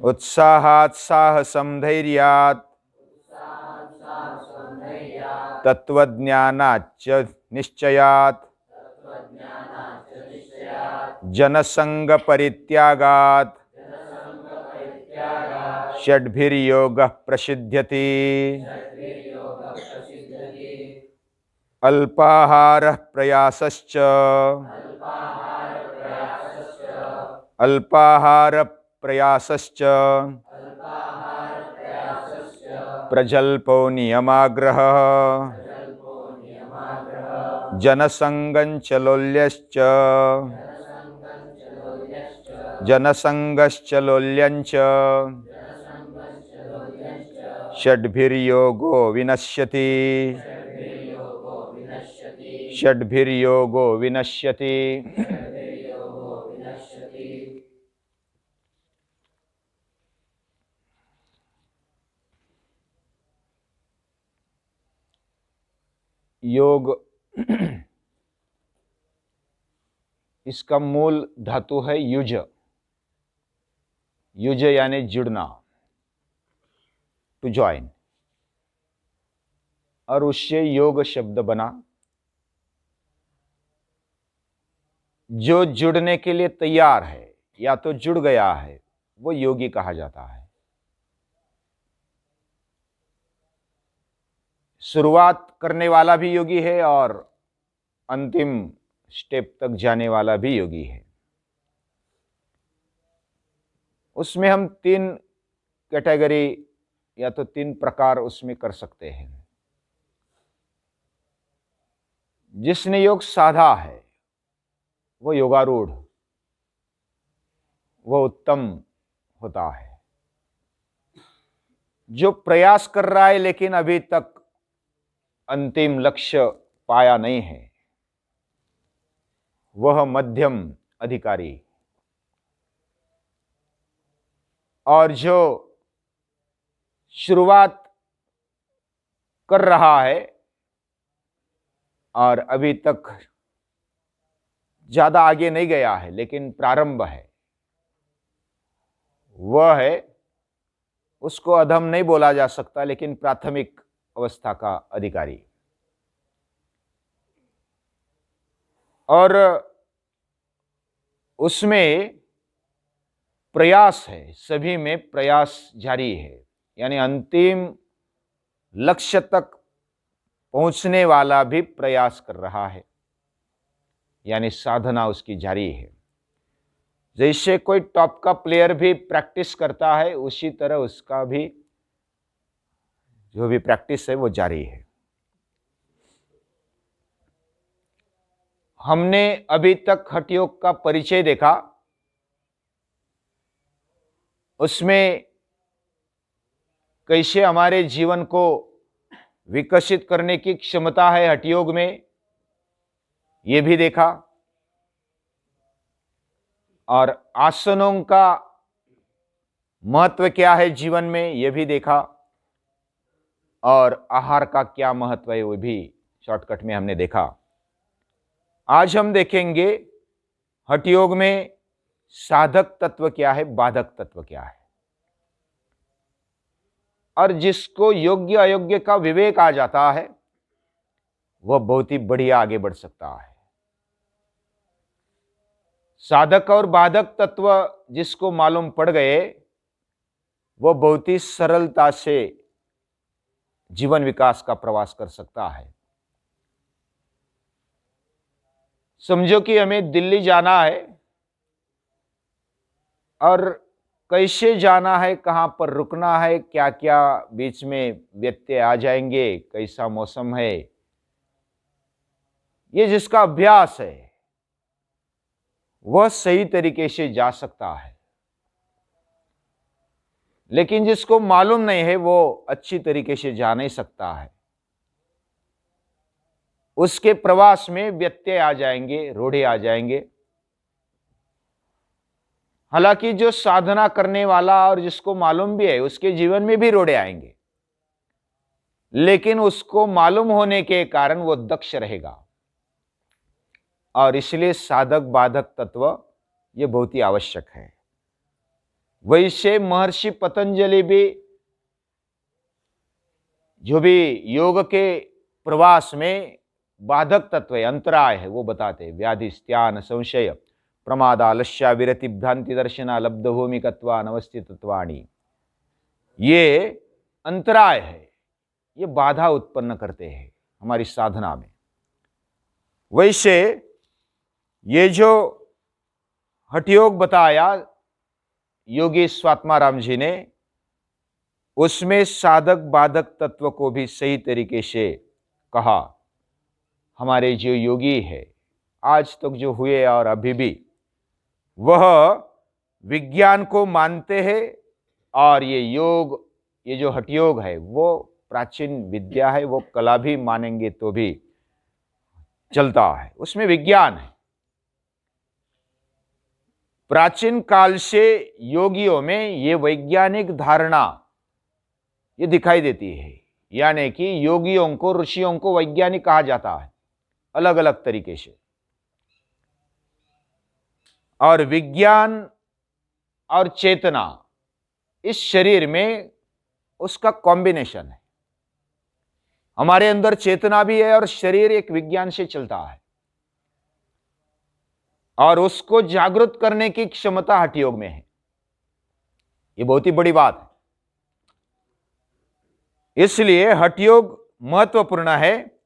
उत्साहात् साहसं धैर्यात् तत्त्वज्ञानाच्च निश्चयात् जनसंग परित्यागात् षड्भिर्योगः प्रसिद्ध्यति। अल्पाहारः प्रयासश्च अल्पाहारप्रयासश्च प्रजल्पो नियमाग्रहः जनसंगञ्च लोल्यश्च जनसंगश्च लोल्यञ्च षड्भिर्योगो विनश्यति षड्भिर्योगो विनश्यति। योग इसका मूल धातु है युज। युज यानी जुड़ना, टू ज्वाइन, और उससे योग शब्द बना। जो जुड़ने के लिए तैयार है या तो जुड़ गया है वो योगी कहा जाता है। शुरुआत करने वाला भी योगी है और अंतिम स्टेप तक जाने वाला भी योगी है। उसमें हम तीन कैटेगरी या तो तीन प्रकार उसमें कर सकते हैं। जिसने योग साधा है वो योगारूढ़, वो उत्तम होता है। जो प्रयास कर रहा है लेकिन अभी तक अंतिम लक्ष्य पाया नहीं है वह मध्यम अधिकारी। और जो शुरुआत कर रहा है और अभी तक ज्यादा आगे नहीं गया है लेकिन प्रारंभ है, वह है, उसको अधम नहीं बोला जा सकता लेकिन प्राथमिक अवस्था का अधिकारी। और उसमें प्रयास है, सभी में प्रयास जारी है, यानी अंतिम लक्ष्य तक पहुंचने वाला भी प्रयास कर रहा है, यानी साधना उसकी जारी है। जैसे कोई टॉप का प्लेयर भी प्रैक्टिस करता है उसी तरह उसका भी जो भी प्रैक्टिस है वो जारी है। हमने अभी तक हठ योग का परिचय देखा, उसमें कैसे हमारे जीवन को विकसित करने की क्षमता है हठ योग में, ये भी देखा। और आसनों का महत्व क्या है जीवन में, यह भी देखा। और आहार का क्या महत्व है वो भी शॉर्टकट में हमने देखा। आज हम देखेंगे हठ योग में साधक तत्व क्या है, बाधक तत्व क्या है, और जिसको योग्य अयोग्य का विवेक आ जाता है वह बहुत ही बढ़िया आगे बढ़ सकता है। साधक और बाधक तत्व जिसको मालूम पड़ गए वह बहुत ही सरलता से जीवन विकास का प्रवास कर सकता है। समझो कि हमें दिल्ली जाना है और कैसे जाना है, कहां पर रुकना है, क्या क्या बीच में व्यत्यय आ जाएंगे, कैसा मौसम है, ये जिसका अभ्यास है वह सही तरीके से जा सकता है। लेकिन जिसको मालूम नहीं है वो अच्छी तरीके से जा नहीं सकता है। उसके प्रवास में व्यत्यय आ जाएंगे, रोड़े आ जाएंगे। हालांकि जो साधना करने वाला और जिसको मालूम भी है उसके जीवन में भी रोड़े आएंगे, लेकिन उसको मालूम होने के कारण वो दक्ष रहेगा। और इसलिए साधक बाधक तत्व ये बहुत ही आवश्यक है। वैसे महर्षि पतंजलि भी जो भी योग के प्रवास में बाधक तत्व है, अंतराय है, वो बताते हैं। व्याधि, स्त्यान, संशय, प्रमाद, आलस्य, विरति, भ्रांति दर्शना, लब्ध भूमिकत्वा, अवस्थितत्वाणि, ये अंतराय है, ये बाधा उत्पन्न करते हैं हमारी साधना में। वैसे ये जो हठयोग बताया योगी स्वात्माराम जी ने, उसमें साधक बाधक तत्व को भी सही तरीके से कहा। हमारे जो योगी है आज तक जो हुए और अभी भी, वह विज्ञान को मानते हैं और ये योग, ये जो हठयोग है वो प्राचीन विद्या है, वो कला भी मानेंगे तो भी चलता है, उसमें विज्ञान है। प्राचीन काल से योगियों में ये वैज्ञानिक धारणा ये दिखाई देती है, यानी कि योगियों को, ऋषियों को वैज्ञानिक कहा जाता है अलग अलग तरीके से। और विज्ञान और चेतना इस शरीर में उसका कॉम्बिनेशन है। हमारे अंदर चेतना भी है और शरीर एक विज्ञान से चलता है, और उसको जागृत करने की क्षमता हठयोग में है। ये बहुत ही बड़ी बात है। इसलिए हठयोग महत्वपूर्ण है।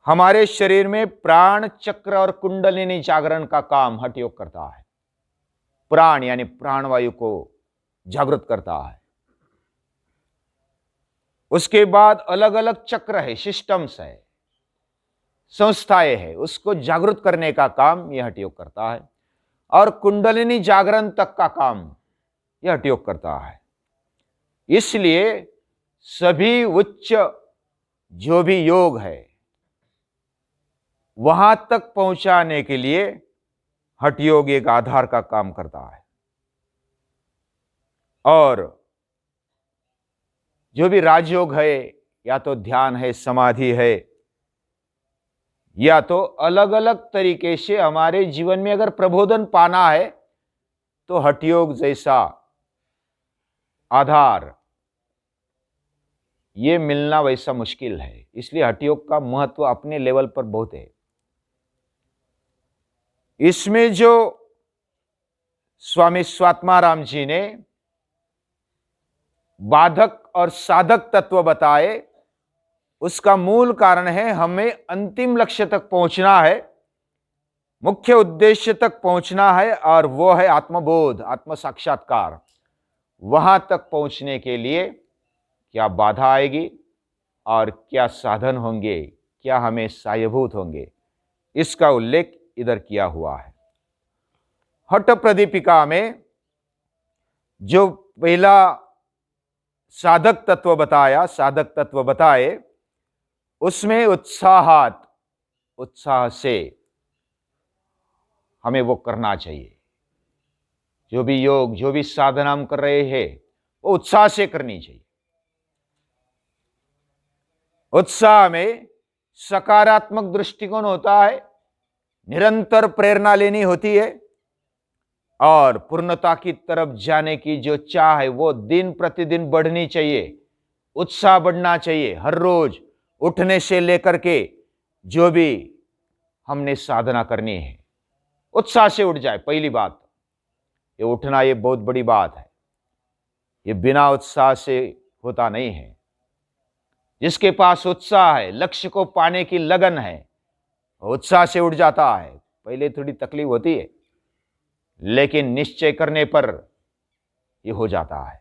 हमारे शरीर में प्राण चक्र और कुंडलिनी जागरण का काम हठयोग करता है। प्राण यानी प्राणवायु को जागृत करता है। उसके बाद अलग अलग चक्र है, सिस्टम्स है, संस्थाएं है, उसको जागृत करने का काम यह हठयोग करता है। और कुंडलिनी जागरण तक का काम यह हठयोग करता है। इसलिए सभी उच्च जो भी योग है वहां तक पहुंचाने के लिए हठयोग एक आधार का काम करता है। और जो भी राजयोग है, या तो ध्यान है, समाधि है, या तो अलग अलग तरीके से हमारे जीवन में अगर प्रबोधन पाना है तो हठयोग जैसा आधार ये मिलना वैसा मुश्किल है। इसलिए हठयोग का महत्व अपने लेवल पर बहुत है। इसमें जो स्वामी स्वात्माराम जी ने बाधक और साधक तत्व बताए, उसका मूल कारण है हमें अंतिम लक्ष्य तक पहुंचना है, मुख्य उद्देश्य तक पहुंचना है, और वो है आत्मबोध, आत्म साक्षात्कार। वहां तक पहुंचने के लिए क्या बाधा आएगी और क्या साधन होंगे, क्या हमें सहायभूत होंगे, इसका उल्लेख इधर किया हुआ है। हठ प्रदीपिका में जो पहला साधक तत्व बताया, साधक तत्व बताए, उसमें उत्साहात, उत्साह से हमें वो करना चाहिए। जो भी योग, जो भी साधना हम कर रहे हैं वो उत्साह से करनी चाहिए। उत्साह में सकारात्मक दृष्टिकोण होता है, निरंतर प्रेरणा लेनी होती है, और पूर्णता की तरफ जाने की जो चाह है वो दिन प्रतिदिन बढ़नी चाहिए। उत्साह बढ़ना चाहिए हर रोज उठने से लेकर के जो भी हमने साधना करनी है, उत्साह से उठ जाए। पहली बात ये उठना, ये बहुत बड़ी बात है। ये बिना उत्साह से होता नहीं है। जिसके पास उत्साह है, लक्ष्य को पाने की लगन है, उत्साह से उठ जाता है। पहले थोड़ी तकलीफ होती है, लेकिन निश्चय करने पर यह हो जाता है।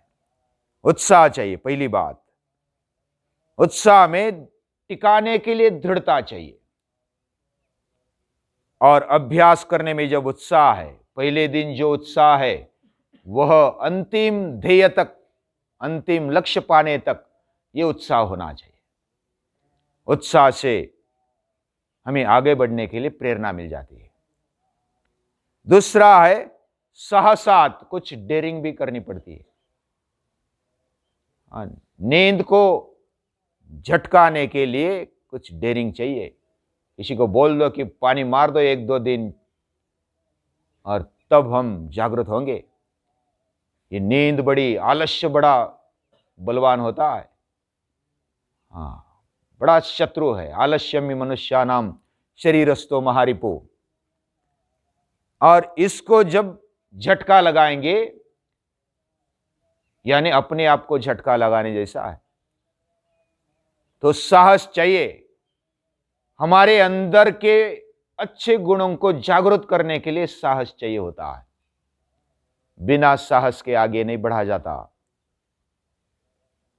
उत्साह चाहिए, पहली बात। उत्साह में टिकाने के लिए दृढ़ता चाहिए। और अभ्यास करने में जब उत्साह है, पहले दिन जो उत्साह है वह अंतिम ध्येय तक, अंतिम लक्ष्य पाने तक यह उत्साह होना चाहिए। उत्साह से हमें आगे बढ़ने के लिए प्रेरणा मिल जाती है। दूसरा है साहसात, कुछ डेयरिंग भी करनी पड़ती है। नींद को झटकाने के लिए कुछ डेयरिंग चाहिए। किसी को बोल दो कि पानी मार दो 1-2 दिन, और तब हम जागृत होंगे। ये नींद बड़ी, आलस्य बड़ा बलवान होता है। हाँ, बड़ा शत्रु है। आलस्यम मनुष्यानाम शरीरस्थो महारिपो। और इसको जब झटका लगाएंगे, यानी अपने आप को झटका लगाने जैसा है, तो साहस चाहिए। हमारे अंदर के अच्छे गुणों को जागृत करने के लिए साहस चाहिए होता है। बिना साहस के आगे नहीं बढ़ा जाता।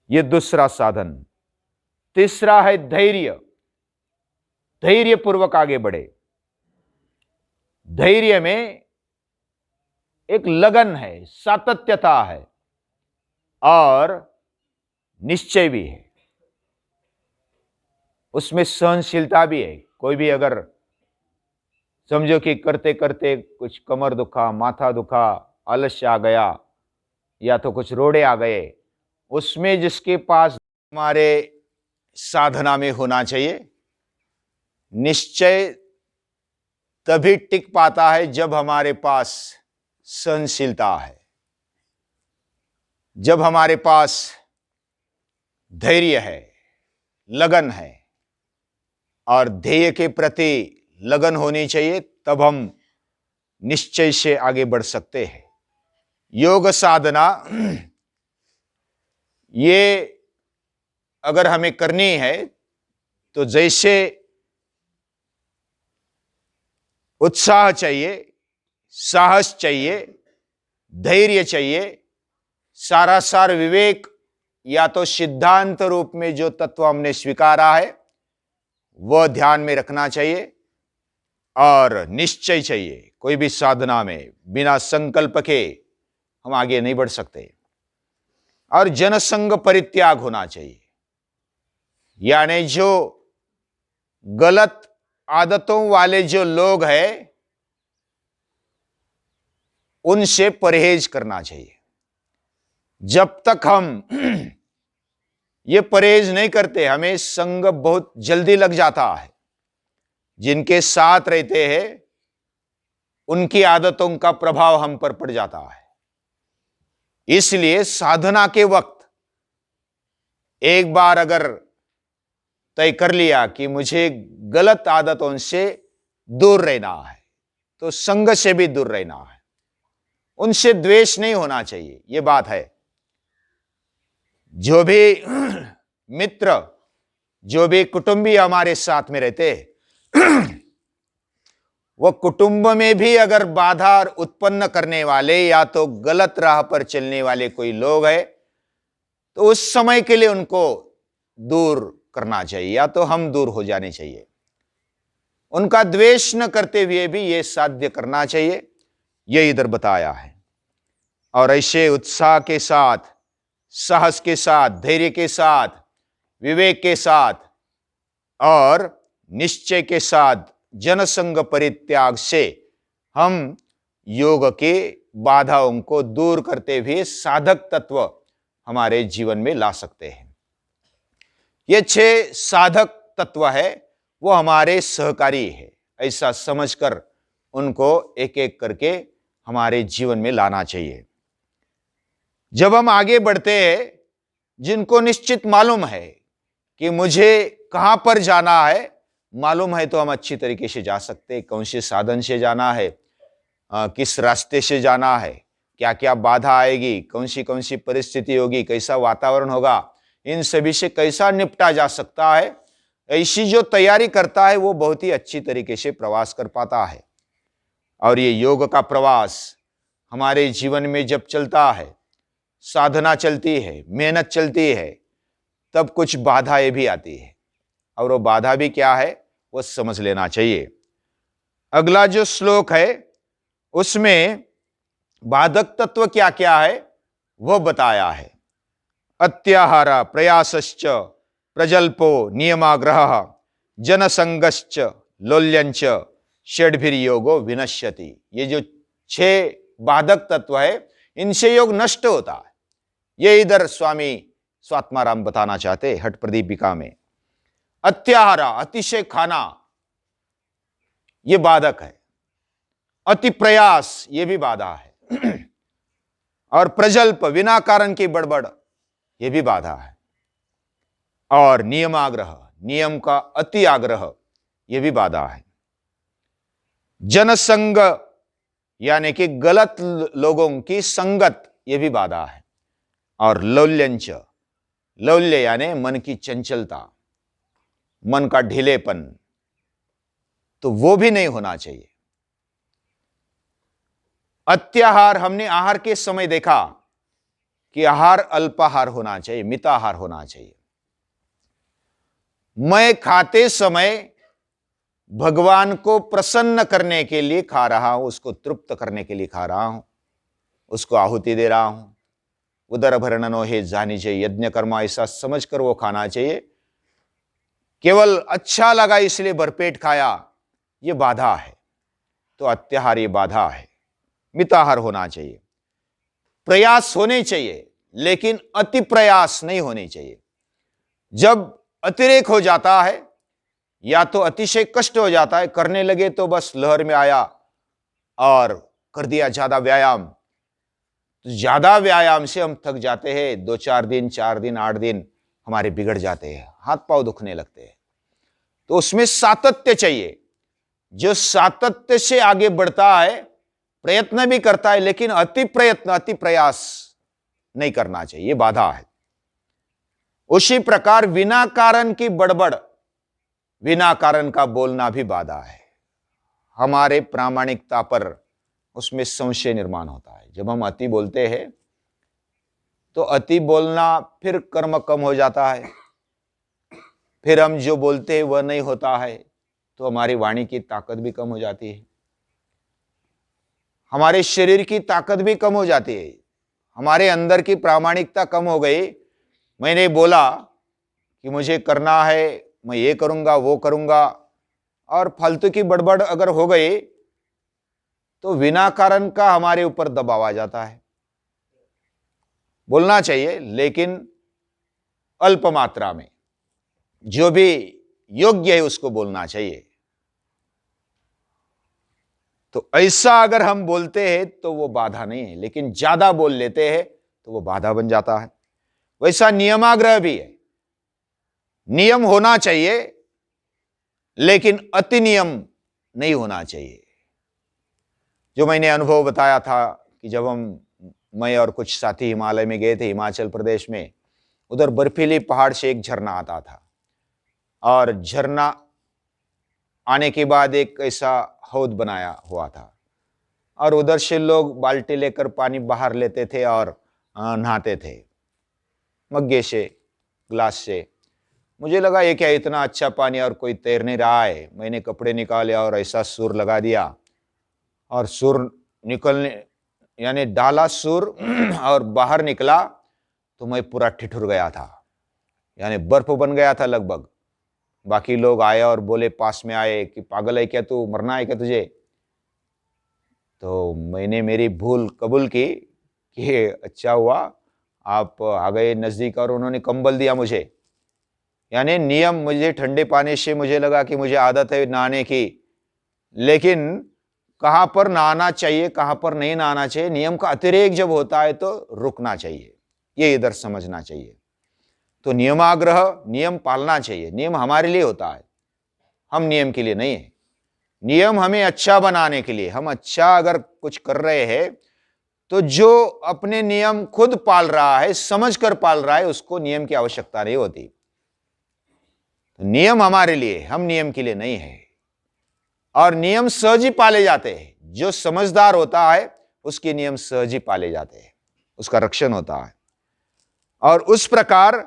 यह दूसरा साधन। तीसरा है धैर्य। धैर्य पूर्वक आगे बढ़े। धैर्य में एक लगन है, सातत्यता है और निश्चय भी है। उसमें सहनशीलता भी है। कोई भी अगर समझो कि करते करते कुछ कमर दुखा, माथा दुखा, आलस्य आ गया या तो कुछ रोड़े आ गए, उसमें जिसके पास हमारे साधना में होना चाहिए निश्चय, तभी टिक पाता है जब हमारे पास सहनशीलता है, जब हमारे पास धैर्य है, लगन है और ध्येय के प्रति लगन होनी चाहिए, तब हम निश्चय से आगे बढ़ सकते हैं। योग साधना ये अगर हमें करनी है तो जैसे उत्साह चाहिए, साहस चाहिए, धैर्य चाहिए, सारासार विवेक या तो सिद्धांत रूप में जो तत्व हमने स्वीकारा है वह ध्यान में रखना चाहिए और निश्चय चाहिए। कोई भी साधना में बिना संकल्प के हम आगे नहीं बढ़ सकते। और जनसंग परित्याग होना चाहिए, यानी जो गलत आदतों वाले जो लोग हैं उनसे परहेज करना चाहिए। जब तक हम ये परहेज नहीं करते, हमें संग बहुत जल्दी लग जाता है। जिनके साथ रहते हैं उनकी आदतों का प्रभाव हम पर पड़ जाता है। इसलिए साधना के वक्त एक बार अगर तय कर लिया कि मुझे गलत आदतों से दूर रहना है, तो संग से भी दूर रहना है। उनसे द्वेष नहीं होना चाहिए, यह बात है। जो भी मित्र, जो भी कुटुंबी हमारे साथ में रहते हैं वह कुटुंब में भी अगर बाधा उत्पन्न करने वाले या तो गलत राह पर चलने वाले कोई लोग हैं तो उस समय के लिए उनको दूर करना चाहिए या तो हम दूर हो जाने चाहिए। उनका द्वेष न करते हुए भी यह साध्य करना चाहिए, यह इधर बताया है। और ऐसे उत्साह के साथ, साहस के साथ, धैर्य के साथ, विवेक के साथ और निश्चय के साथ जनसंग परित्याग से हम योग के बाधाओं को दूर करते हुए साधक तत्व हमारे जीवन में ला सकते हैं। ये 6 साधक तत्व है, वो हमारे सहकारी है, ऐसा समझकर उनको एक एक करके हमारे जीवन में लाना चाहिए। जब हम आगे बढ़ते हैं, जिनको निश्चित मालूम है कि मुझे कहां पर जाना है, मालूम है तो हम अच्छी तरीके से जा सकते हैं। कौन से साधन से जाना है, किस रास्ते से जाना है, क्या क्या बाधा आएगी, कौन सी परिस्थिति होगी, कैसा वातावरण होगा, इन सभी से कैसा निपटा जा सकता है, ऐसी जो तैयारी करता है वो बहुत ही अच्छी तरीके से प्रवास कर पाता है। और ये योग का प्रवास हमारे जीवन में जब चलता है, साधना चलती है, मेहनत चलती है, तब कुछ बाधाएं भी आती है। और वो बाधा भी क्या है वो समझ लेना चाहिए। अगला जो श्लोक है उसमें बाधक तत्व क्या क्या है वो बताया है। अत्याहार प्रयासश्च प्रजल्पो नियमाग्रह जनसंगश्च लोल्यंच षड्भिर्योगो विनश्यति। ये जो 6 बाधक तत्व है इनसे योग नष्ट होता है। ये इधर स्वामी स्वात्माराम बताना चाहते हैं हठ प्रदीपिका में। अत्याहार, अतिशय खाना, यह बाधक है। अति प्रयास, यह भी बाधा है। और प्रजल्प, बिना कारण की बड़बड़, यह भी बाधा है। और नियमाग्रह, नियम का अति आग्रह, यह भी बाधा है। जनसंग, यानी कि गलत लोगों की संगत, यह भी बाधा है। और लौल्यंच, लौल्य यानी मन की चंचलता, मन का ढीलेपन, तो वो भी नहीं होना चाहिए। अत्याहार, हमने आहार के समय देखा कि आहार अल्पाहार होना चाहिए, मिताहार होना चाहिए। मैं खाते समय भगवान को प्रसन्न करने के लिए खा रहा हूं, उसको तृप्त करने के लिए खा रहा हूं, उसको आहुति दे रहा हूं। उदर भरणनो हे जानी चाहिए, यज्ञ कर्मा, ऐसा समझकर वो खाना चाहिए। केवल अच्छा लगा इसलिए भरपेट खाया, ये बाधा है। तो अत्याहार ये बाधा है। मिताहार होना चाहिए। प्रयास होने चाहिए, लेकिन अति प्रयास नहीं होने चाहिए। जब अतिरेक हो जाता है या तो अतिशय कष्ट हो जाता है, करने लगे तो बस लहर में आया और कर दिया ज्यादा व्यायाम। तो ज्यादा व्यायाम से हम थक जाते हैं, 2-4 दिन, 4 दिन, 8 दिन हमारे बिगड़ जाते हैं, हाथ पांव दुखने लगते हैं। तो उसमें सातत्य चाहिए। जो सातत्य से आगे बढ़ता है, प्रयत्न भी करता है, लेकिन अति प्रयत्न, अति प्रयास नहीं करना चाहिए, बाधा है। उसी प्रकार बिना कारण की बड़बड़, बिना कारण का बोलना भी बाधा है। हमारे प्रामाणिकता पर उसमें संशय निर्माण होता है। जब हम अति बोलते हैं तो अति बोलना, फिर कर्म कम हो जाता है, फिर हम जो बोलते हैं वह नहीं होता है, तो हमारी वाणी की ताकत भी कम हो जाती है, हमारे शरीर की ताकत भी कम हो जाती है, हमारे अंदर की प्रामाणिकता कम हो गई। मैंने बोला कि मुझे करना है, मैं ये करूंगा, वो करूंगा, और फालतू की बड़बड़ अगर हो गई तो बिना कारण का हमारे ऊपर दबाव आ जाता है। बोलना चाहिए, लेकिन अल्प मात्रा में, जो भी योग्य है उसको बोलना चाहिए। तो ऐसा अगर हम बोलते हैं तो वो बाधा नहीं है, लेकिन ज्यादा बोल लेते हैं तो वो बाधा बन जाता है। वैसा नियमाग्रह भी है। नियम होना चाहिए, लेकिन अति नियम नहीं होना चाहिए। जो मैंने अनुभव बताया था कि जब मैं और कुछ साथी हिमालय में गए थे, हिमाचल प्रदेश में, उधर बर्फीली पहाड़ से एक झरना आता था, और झरना आने के बाद एक ऐसा हौद बनाया हुआ था, और उधर से लोग बाल्टी लेकर पानी बाहर लेते थे और नहाते थे, मग्गे से, ग्लास से। मुझे लगा ये क्या इतना अच्छा पानी और कोई तैर नहीं रहा है। मैंने कपड़े निकाले और ऐसा सुर लगा दिया, और सुर निकलने, यानी डाला सुर और बाहर निकला तो मैं पूरा ठिठुर गया था, यानी बर्फ बन गया था लगभग। बाकी लोग आए और बोले, पास में आए, कि पागल है क्या तू, मरना है क्या तुझे। तो मैंने मेरी भूल कबूल की कि अच्छा हुआ आप आ गए नजदीक, और उन्होंने कंबल दिया मुझे। यानी नियम, मुझे ठंडे पानी से मुझे लगा कि मुझे आदत है नहाने की, लेकिन कहां पर नहाना चाहिए, कहां पर नहीं नहाना चाहिए, नियम का अतिरेक जब होता है तो रुकना चाहिए, ये इधर समझना चाहिए। तो नियमाग्रह, नियम पालना चाहिए। नियम हमारे लिए होता है, हम नियम के लिए नहीं है। नियम हमें अच्छा बनाने के लिए, हम अच्छा अगर कुछ कर रहे हैं तो जो अपने नियम खुद पाल रहा है, समझ कर पाल रहा है, उसको नियम की आवश्यकता नहीं होती। तो नियम हमारे लिए, हम नियम के लिए नहीं है। और नियम सहज ही पाले जाते हैं। जो समझदार होता है उसके नियम सहज ही पाले जाते हैं, उसका रक्षण होता है। और उस प्रकार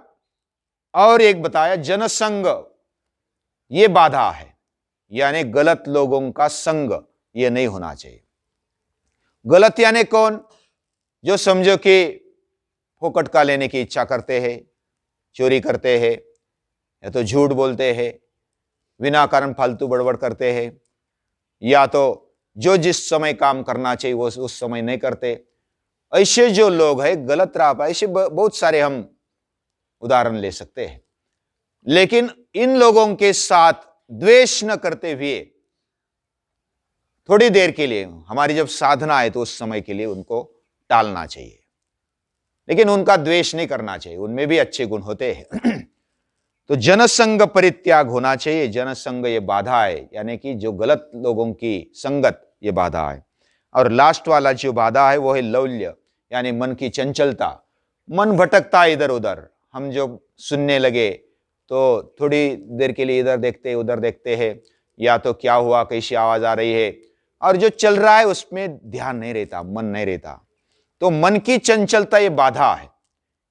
और एक बताया, जनसंग, ये बाधा है, यानी गलत लोगों का संग ये नहीं होना चाहिए। गलत यानी कौन? जो समझो कि फोकट का लेने की इच्छा करते हैं, चोरी करते हैं, या तो झूठ बोलते हैं, बिना कारण फालतू बड़बड़ करते हैं, या तो जो जिस समय काम करना चाहिए वो उस समय नहीं करते। ऐसे जो लोग हैं गलत राह पर, ऐसे बहुत सारे हम उदाहरण ले सकते हैं। लेकिन इन लोगों के साथ द्वेष न करते हुए, थोड़ी देर के लिए, हमारी जब साधना है तो उस समय के लिए उनको टालना चाहिए। लेकिन उनका द्वेष नहीं करना चाहिए, उनमें भी अच्छे गुण होते हैं। तो जनसंग परित्याग होना चाहिए। जनसंग ये बाधा है, यानी कि जो गलत लोगों की संगत ये बाधा है। और लास्ट वाला जो बाधा है वो है लौल्य, यानी मन की चंचलता। मन भटकता है इधर उधर, हम जो सुनने लगे तो थोड़ी देर के लिए इधर देखते उधर देखते हैं, या तो क्या हुआ, कैसी आवाज आ रही है, और जो चल रहा है उसमें ध्यान नहीं रहता, मन नहीं रहता। तो मन की चंचलता ये बाधा है,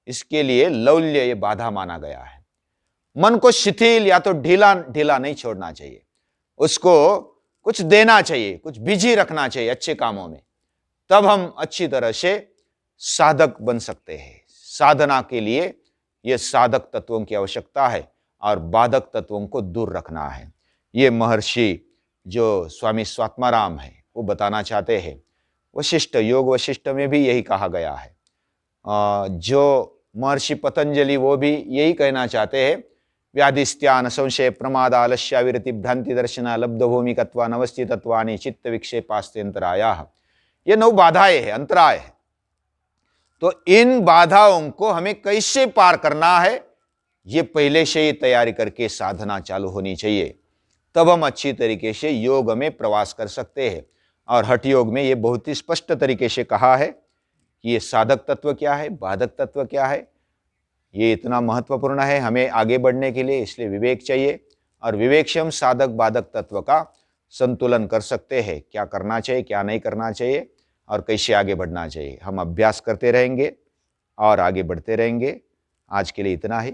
इसके लिए लौल्य ये बाधा माना गया है। मन को शिथिल या तो ढीला ढीला नहीं छोड़ना चाहिए, उसको कुछ देना चाहिए, कुछ बिजी रखना चाहिए अच्छे कामों में, तब हम अच्छी तरह से साधक बन सकते हैं। साधना के लिए यह साधक तत्वों की आवश्यकता है और बाधक तत्वों को दूर रखना है। ये महर्षि जो स्वामी स्वात्माराम है वो बताना चाहते हैं। वशिष्ठ योग वशिष्ठ में भी यही कहा गया है। जो महर्षि पतंजलि वो भी यही कहना चाहते हैं, व्याधिस्त्यान संशय प्रमाद आलस्य विरति भ्रांति दर्शना लब्ध भूमिकत्वा नवस्थितत्वानि चित्त विक्षेपास्त्यंतराया। ये 9 बाधाएं हैं, अंतराय है। तो इन बाधाओं को हमें कैसे पार करना है, ये पहले से ही तैयारी करके साधना चालू होनी चाहिए, तब हम अच्छी तरीके से योग में प्रवास कर सकते हैं। और हठ योग में ये बहुत ही स्पष्ट तरीके से कहा है कि ये साधक तत्व क्या है, बाधक तत्व क्या है। ये इतना महत्वपूर्ण है हमें आगे बढ़ने के लिए, इसलिए विवेक चाहिए। और विवेक से हम साधक बाधक तत्व का संतुलन कर सकते हैं, क्या करना चाहिए क्या नहीं करना चाहिए और कैसे आगे बढ़ना चाहिए। हम अभ्यास करते रहेंगे और आगे बढ़ते रहेंगे। आज के लिए इतना ही।